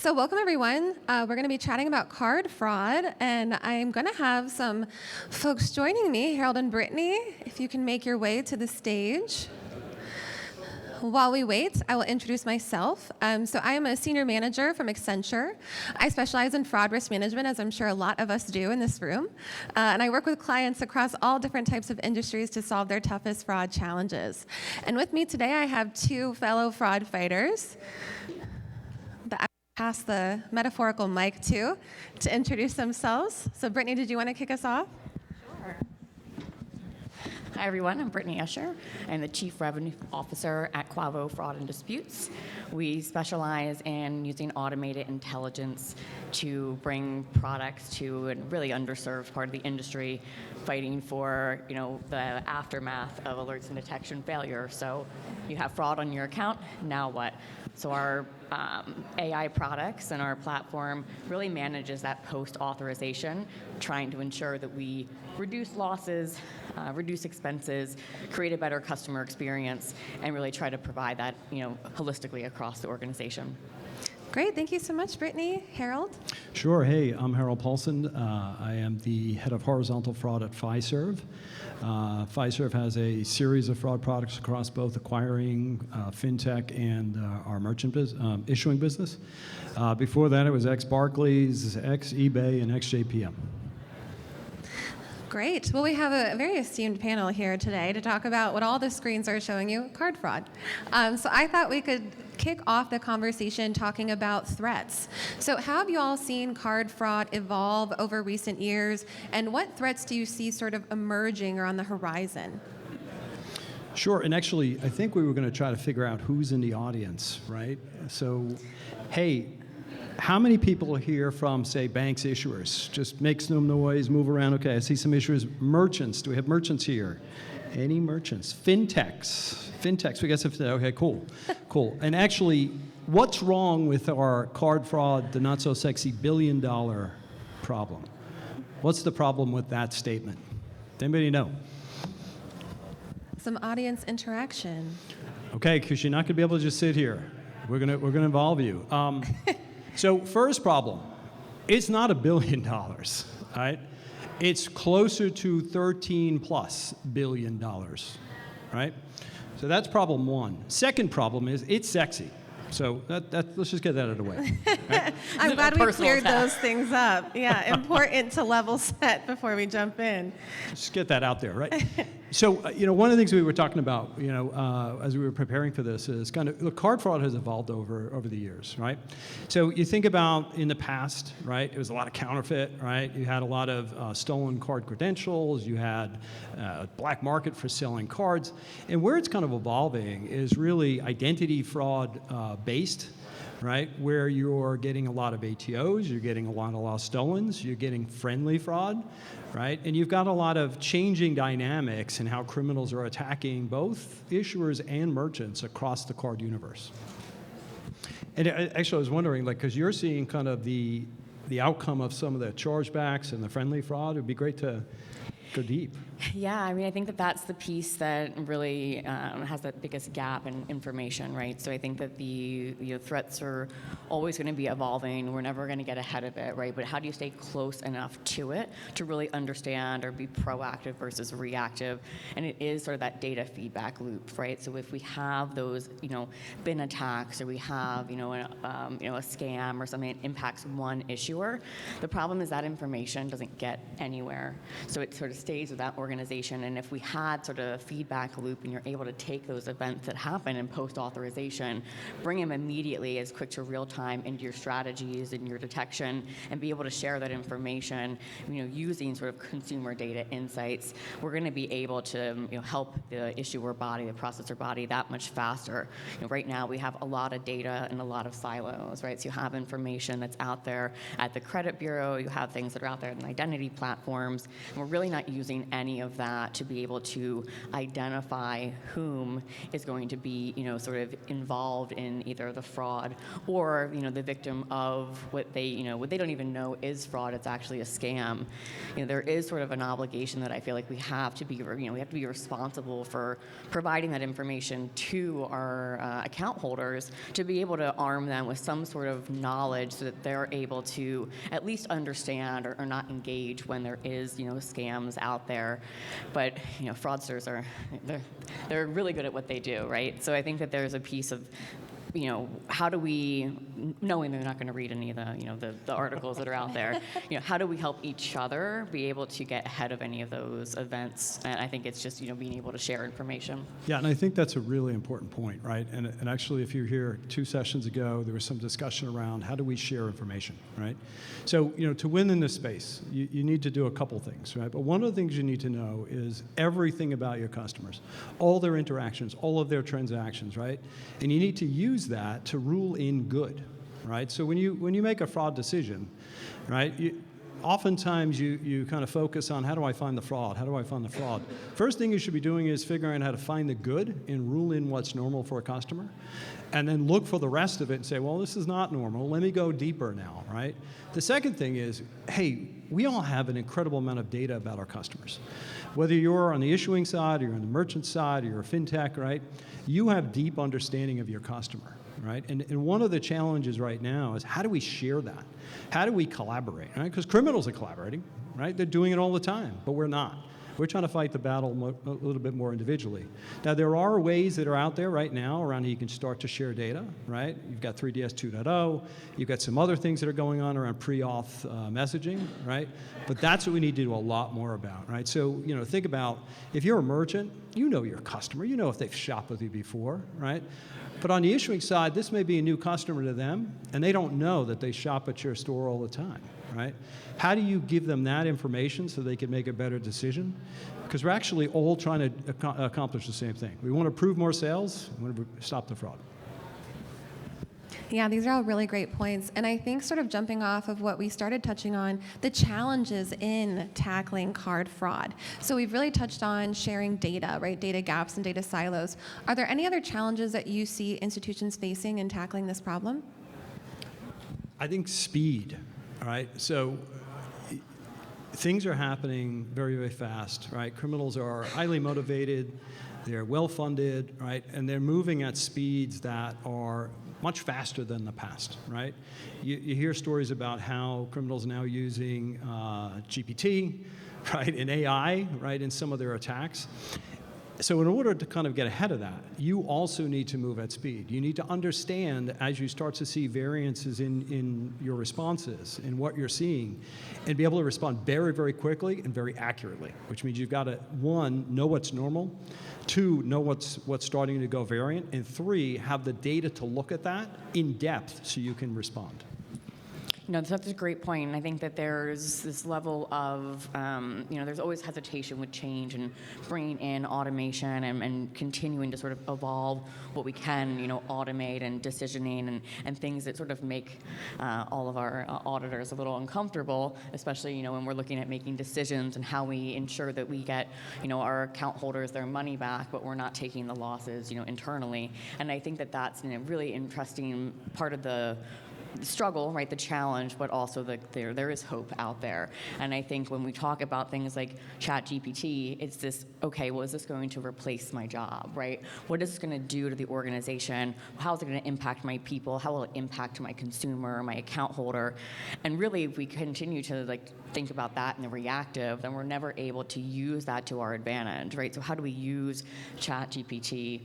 So welcome, everyone. We're going to be chatting about card fraud, and I'm going to have some folks joining me, Harold and Brittany, if you can make your way to the stage. While we wait, I will introduce myself. So I am a senior manager from Accenture. I specialize in fraud risk management, as I'm sure a lot of us do in this room. And I work with clients across all different types of industries to solve their toughest fraud challenges. And with me today, I have two fellow fraud fighters that I pass the metaphorical mic to introduce themselves. So Brittany, did you want to kick us off? Sure. Hi, everyone. I'm Brittany Escher. I'm the Chief Revenue Officer at Quavo Fraud and Disputes. We specialize in using automated intelligence to bring products to a really underserved part of the industry, fighting for, the aftermath of alerts and detection failure. So you have fraud on your account, now what? So our AI products and our platform really manages that post-authorization, trying to ensure that we reduce losses, reduce expenses, create a better customer experience, and really try to provide that, holistically across the organization. Great, thank you so much, Brittany. Harold? Sure, hey, I'm Harold Paulson. I am the head of horizontal fraud at Fiserv. Fiserv has a series of fraud products across both acquiring, fintech, and our merchant issuing business. Before that, it was ex-Barclays, ex-eBay, and ex-JPM. Great. Well, we have a very esteemed panel here today to talk about what all the screens are showing you, card fraud. So I thought we could kick off the conversation talking about threats. So how have you all seen card fraud evolve over recent years, and what threats do you see sort of emerging or on the horizon? Sure, and actually, I think we were going to try to figure out who's in the audience, right? So, hey, how many people are here from, say, banks, issuers? Just make some noise, move around. Okay, I see some issuers. Merchants, do we have merchants here? Any merchants? Fintechs, we got some, okay, cool. And actually, what's wrong with our card fraud, the not so sexy $1 billion problem? What's the problem with that statement? Does anybody know? Some audience interaction. Okay, because you're not gonna be able to just sit here. We're gonna involve you. So first problem, it's not $1 billion, right? It's closer to $13+ billion, right? So that's problem one. Second problem is it's sexy. So let's just get that out of the way. Right? I'm glad we cleared those things up. Yeah, important to level set before we jump in. Just get that out there, right? So, one of the things we were talking about, as we were preparing for this is kind of, look, card fraud has evolved over the years, right? So you think about in the past, right, it was a lot of counterfeit, right? You had a lot of stolen card credentials. You had a black market for selling cards. And where it's kind of evolving is really identity fraud based, right? Where you're getting a lot of ATOs, you're getting a lot of lost stolens, you're getting friendly fraud, right? And you've got a lot of changing dynamics in how criminals are attacking both issuers and merchants across the card universe. And actually, I was wondering, because you're seeing kind of the outcome of some of the chargebacks and the friendly fraud, it would be great to go deep. Yeah, I think that that's the piece that really has the biggest gap in information, right? So I think that the threats are always going to be evolving. We're never going to get ahead of it, right? But how do you stay close enough to it to really understand or be proactive versus reactive? And it is sort of that data feedback loop, right? So if we have those, bin attacks, or we have, a scam or something that impacts one issuer, the problem is that information doesn't get anywhere. So it sort of stays with that organization. And if we had sort of a feedback loop and you're able to take those events that happen in post-authorization, bring them immediately as quick to real time into your strategies and your detection, and be able to share that information, using sort of consumer data insights, we're going to be able to help the issuer body, the processor body, that much faster. Right now we have a lot of data and a lot of silos, right? So you have information that's out there at the credit bureau, you have things that are out there in identity platforms, and we're really not using any any of that to be able to identify whom is going to be, sort of involved in either the fraud or, the victim of what they don't even know is fraud. It's actually a scam. There is sort of an obligation that I feel like we have to be, we have to be responsible for providing that information to our account holders to be able to arm them with some sort of knowledge so that they're able to at least understand or not engage when there is, scams out there. But, fraudsters they're really good at what they do, right? So I think that there's a piece of, how do we, knowing they're not going to read any of the articles that are out there, how do we help each other be able to get ahead of any of those events? And I think it's just, being able to share information. Yeah, and I think that's a really important point, right? And actually, if you were here 2 sessions ago, there was some discussion around how do we share information, right? So, to win in this space, you need to do a couple things, right? But one of the things you need to know is everything about your customers, all their interactions, all of their transactions, right? And you need to use that to rule in good, right? So when you make a fraud decision, right, oftentimes you kind of focus on how do I find the fraud? How do I find the fraud? First thing you should be doing is figuring out how to find the good and rule in what's normal for a customer, and then look for the rest of it and say, well, this is not normal. Let me go deeper now, right? The second thing is, hey, we all have an incredible amount of data about our customers. Whether you're on the issuing side, or you're on the merchant side, or you're a fintech, right? You have deep understanding of your customer, right? And one of the challenges right now is how do we share that? How do we collaborate, right? Because criminals are collaborating, right? They're doing it all the time, but we're not. We're trying to fight the battle a little bit more individually. Now, there are ways that are out there right now around how you can start to share data, right? You've got 3DS 2.0. You've got some other things that are going on around pre-auth messaging, right? But that's what we need to do a lot more about, right? So, think about if you're a merchant, you know your customer. You know if they've shopped with you before, right? But on the issuing side, this may be a new customer to them, and they don't know that they shop at your store all the time, right? How do you give them that information so they can make a better decision? Because we're actually all trying to accomplish the same thing. We want to prove more sales. We want to stop the fraud. Yeah, these are all really great points. And I think sort of jumping off of what we started touching on, the challenges in tackling card fraud. So we've really touched on sharing data, right? Data gaps and data silos. Are there any other challenges that you see institutions facing in tackling this problem? I think speed, all right? So things are happening very, very fast, right? Criminals are highly motivated, they're well-funded, right? And they're moving at speeds that are much faster than the past, right? You hear stories about how criminals are now using GPT, right, and AI, right, in some of their attacks. So in order to kind of get ahead of that, you also need to move at speed. You need to understand as you start to see variances in your responses, in what you're seeing, and be able to respond very, very quickly and very accurately, which means you've got to, 1, know what's normal, 2, know what's starting to go variant, and 3, have the data to look at that in depth so you can respond. That's a great point. And I think that there's this level of, there's always hesitation with change and bringing in automation and continuing to sort of evolve what we can, automate and decisioning and things that sort of make all of our auditors a little uncomfortable, especially, when we're looking at making decisions and how we ensure that we get, our account holders their money back, but we're not taking the losses, internally. And I think that that's a really interesting part of the struggle, right, the challenge, but also there is hope out there. And I think when we talk about things like ChatGPT, it's this, okay, well, is this going to replace my job, right? What is this going to do to the organization? How is it going to impact my people? How will it impact my consumer, my account holder? And really, if we continue to think about that in the reactive, then we're never able to use that to our advantage, right? So how do we use ChatGPT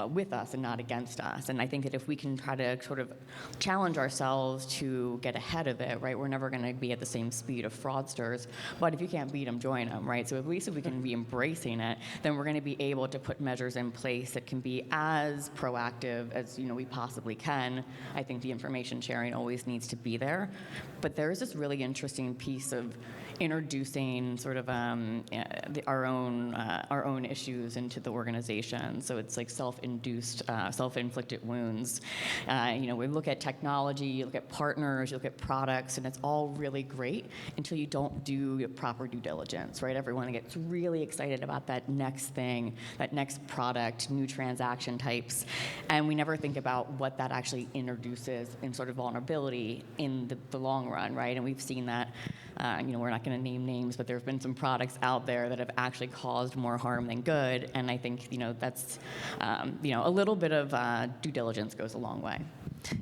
with us and not against us? And I think that if we can try to sort of challenge ourselves to get ahead of it, right, we're never going to be at the same speed of fraudsters. But if you can't beat them, join them, right? So at least if we can be embracing it, then we're going to be able to put measures in place that can be as proactive as we possibly can. I think the information sharing always needs to be there. But there is this really interesting piece of introducing sort of our own issues into the organization. So it's like self-induced, self-inflicted wounds. We look at technology, you look at partners, you look at products, and it's all really great until you don't do proper due diligence, right? Everyone gets really excited about that next thing, that next product, new transaction types, and we never think about what that actually introduces in sort of vulnerability in the long run, right? And we've seen that, we're not going to name names, but there have been some products out there that have actually caused more harm than good, and I think, that's, a little bit of due diligence goes a long way.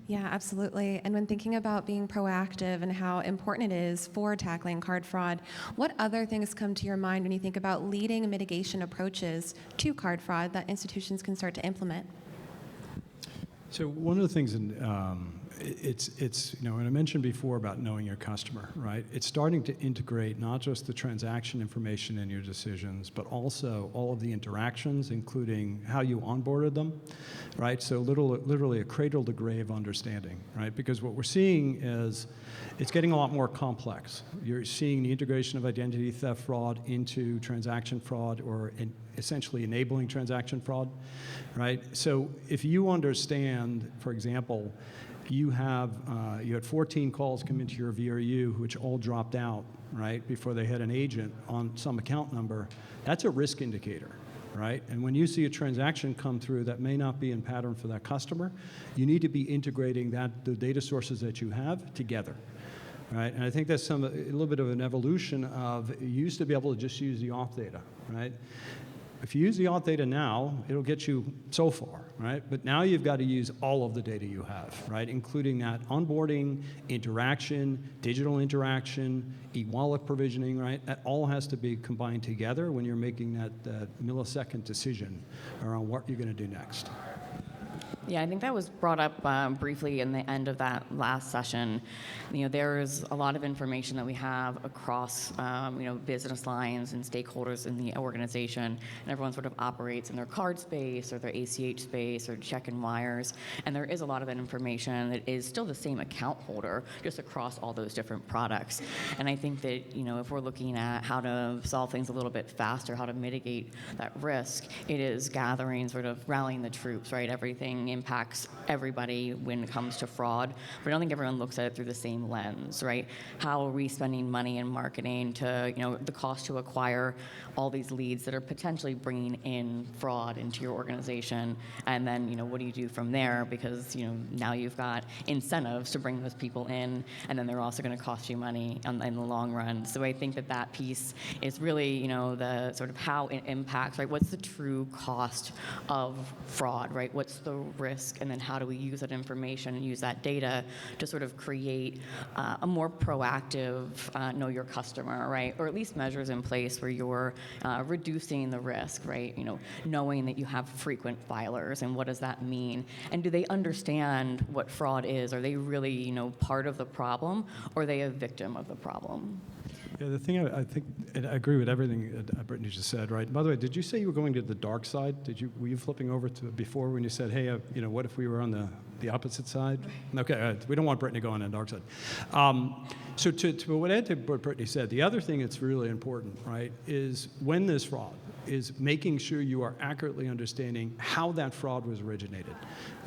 Yeah, absolutely. And when thinking about being proactive and how important it is for tackling card fraud, what other things come to your mind when you think about leading mitigation approaches to card fraud that institutions can start to implement? So one of the things, it's when I mentioned before about knowing your customer, right? It's starting to integrate not just the transaction information in your decisions, but also all of the interactions, including how you onboarded them, right? So literally a cradle-to-grave understanding, right? Because what we're seeing is it's getting a lot more complex. You're seeing the integration of identity theft fraud into transaction fraud, or essentially enabling transaction fraud, right? So if you understand, for example, you had 14 calls come into your VRU, which all dropped out, right, before they had an agent on some account number, that's a risk indicator, right? And when you see a transaction come through that may not be in pattern for that customer, you need to be integrating the data sources that you have together. Right, and I think that's a little bit of an evolution of, you used to be able to just use the auth data, right? If you use the auth data now, it'll get you so far, right? But now you've got to use all of the data you have, right? Including that onboarding, interaction, digital interaction, e-wallet provisioning, right? That all has to be combined together when you're making that millisecond decision around what you're going to do next. Yeah, I think that was brought up briefly in the end of that last session. There's a lot of information that we have across, business lines and stakeholders in the organization, and everyone sort of operates in their card space or their ACH space or check and wires, and there is a lot of that information that is still the same account holder, just across all those different products. And I think that, if we're looking at how to solve things a little bit faster, how to mitigate that risk, it is gathering, sort of rallying the troops, right? Everything impacts everybody when it comes to fraud, but I don't think everyone looks at it through the same lens, right? How are we spending money in marketing to, the cost to acquire all these leads that are potentially bringing in fraud into your organization, and then, what do you do from there? Because, now you've got incentives to bring those people in, and then they're also going to cost you money in the long run. So I think that piece is really, the sort of how it impacts, right? What's the true cost of fraud, right? What's the risk, and then how do we use that information and use that data to sort of create a more proactive know your customer, right? Or at least measures in place where you're reducing the risk, right? Knowing that you have frequent filers, and what does that mean? And do they understand what fraud is? Are they really, part of the problem, or are they a victim of the problem? Yeah, the thing I think, and I agree with everything Brittany just said, right? By the way, did you say you were going to the dark side? Were you flipping over to before when you said, hey, what if we were on the opposite side? Okay, we don't want Brittany going on the dark side. So to what Brittany said, the other thing that's really important, right, is when there's fraud, is making sure you are accurately understanding how that fraud was originated,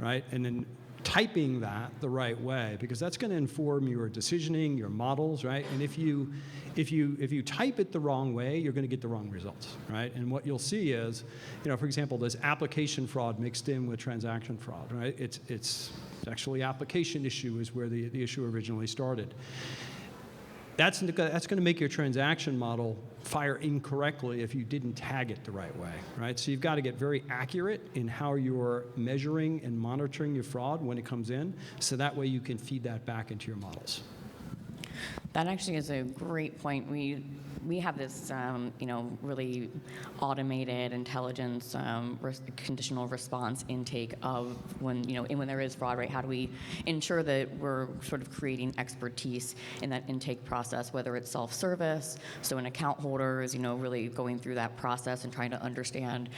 right? And then typing that the right way, because that's going to inform your decisioning, your models, right? And if you type it the wrong way, you're going to get the wrong results, right? And what you'll see is, for example, this application fraud mixed in with transaction fraud, right? It's actually application issue is where the issue originally started. That's going to make your transaction model fire incorrectly if you didn't tag it the right way, right? So you've got to get very accurate in how you're measuring and monitoring your fraud when it comes in, so that way you can feed that back into your models. That actually is a great point. We have this, really automated intelligence conditional response intake of when there is fraud, right? How do we ensure that we're sort of creating expertise in that intake process, whether it's self-service, so an account holder is, really going through that process and trying to understand,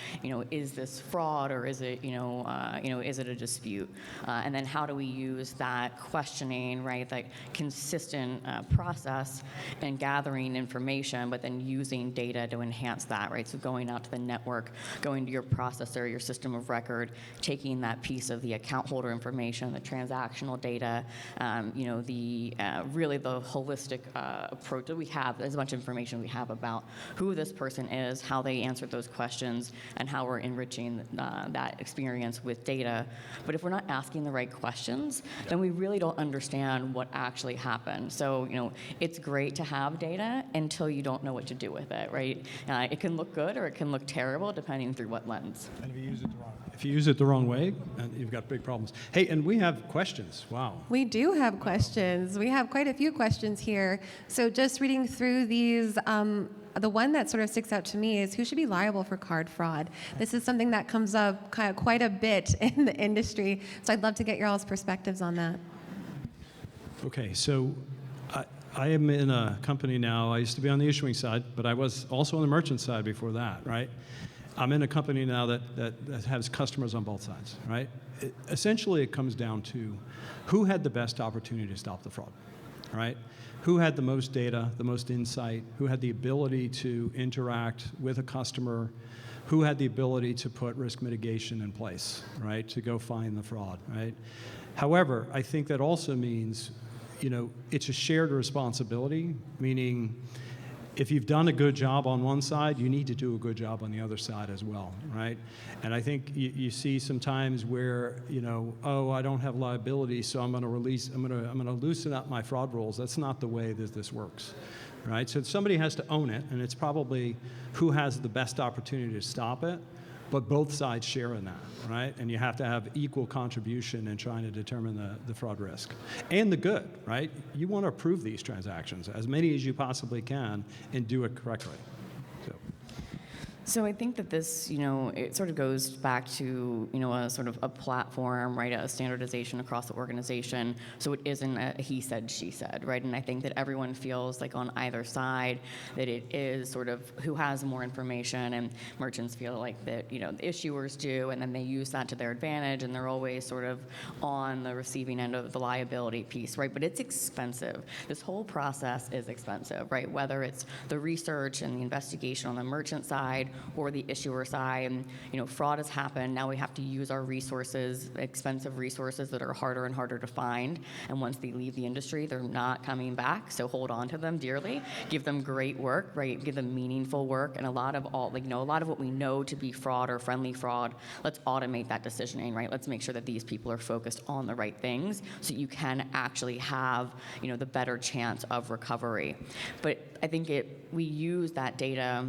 is this fraud, or is it, is it a dispute? And then how do we use that questioning, right, that consistent process and gathering information information, but then using data to enhance that, right? So going out to the network, going to your processor, your system of record, taking that piece of the account holder information, the transactional data, really the holistic approach that we have. There's a bunch of information we have about who this person is, how they answered those questions, and how we're enriching that experience with data. But if we're not asking the right questions, then we really don't understand what actually happened. So, it's great to have data until you don't know what to do with it, right? It can look good or it can look terrible depending through what lens. And if you use it the wrong way, you've got big problems. Hey, and we have questions. Wow. We do have questions. We have quite a few questions here. So just reading through these, the one that sort of sticks out to me is who should be liable for card fraud? This is something that comes up kind of quite a bit in the industry. So I'd love to get your all's perspectives on that. Okay, so I am in a company now. I used to be on the issuing side, but I was also on the merchant side before that, right? I'm in a company now that has customers on both sides, right? Essentially, it comes down to who had the best opportunity to stop the fraud, right? Who had the most data, the most insight, who had the ability to interact with a customer, who had the ability to put risk mitigation in place, right, to go find the fraud, right? However, I think that also means, it's a shared responsibility, meaning if you've done a good job on one side, you need to do a good job on the other side as well, right? And I think you see sometimes where, I don't have liability, so I'm going to loosen up my fraud rules. That's not the way that this works, right? So somebody has to own it, and it's probably who has the best opportunity to stop it, but both sides share in that, right? And you have to have equal contribution in trying to determine the fraud risk. And the good, right? You want to approve these transactions, as many as you possibly can, and do it correctly. So I think that this, it sort of goes back to, a sort of a platform, right, a standardization across the organization, so it isn't a he said, she said, right? And I think that everyone feels like on either side that it is sort of who has more information, and merchants feel like that, the issuers do, and then they use that to their advantage, and they're always sort of on the receiving end of the liability piece, right? But it's expensive. This whole process is expensive, right? Whether it's the research and the investigation on the merchant side, or the issuer side, and fraud has happened. Now we have to use our resources, expensive resources that are harder and harder to find. And once they leave the industry, they're not coming back. So hold on to them dearly. Give them great work, right? Give them meaningful work, and a lot of what we know to be fraud or friendly fraud. Let's automate that decisioning, right? Let's make sure that these people are focused on the right things, so you can actually have the better chance of recovery. But I think we use that data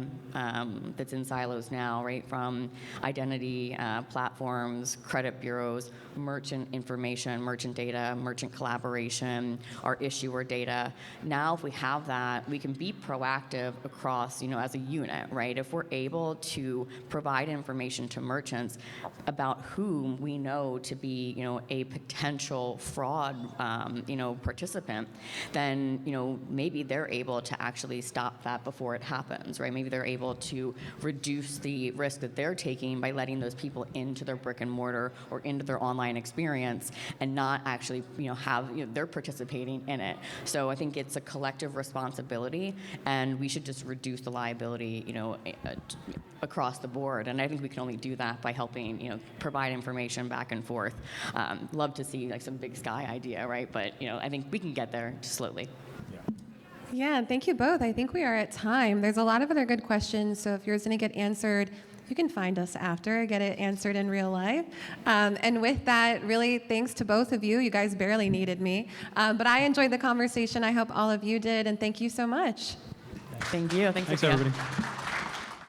that's in silos now, right, from identity platforms, credit bureaus, merchant information, merchant data, merchant collaboration, our issuer data. Now, if we have that, we can be proactive across, as a unit, right? If we're able to provide information to merchants about whom we know to be, a potential fraud, participant, then, maybe they're able to actually stop that before it happens, right? Maybe they're able to reduce the risk that they're taking by letting those people into their brick and mortar or into their online experience, and not actually, they're participating in it. So I think it's a collective responsibility, and we should just reduce the liability, across the board. And I think we can only do that by helping, provide information back and forth. Love to see like some big sky idea, right? But, I think we can get there slowly. Yeah, thank you both. I think we are at time. There's a lot of other good questions, so if yours didn't get answered, you can find us after, get it answered in real life. And with that, really thanks to both of you. You guys barely needed me. But I enjoyed the conversation. I hope all of you did, and thank you so much. Thank you. Thanks everybody.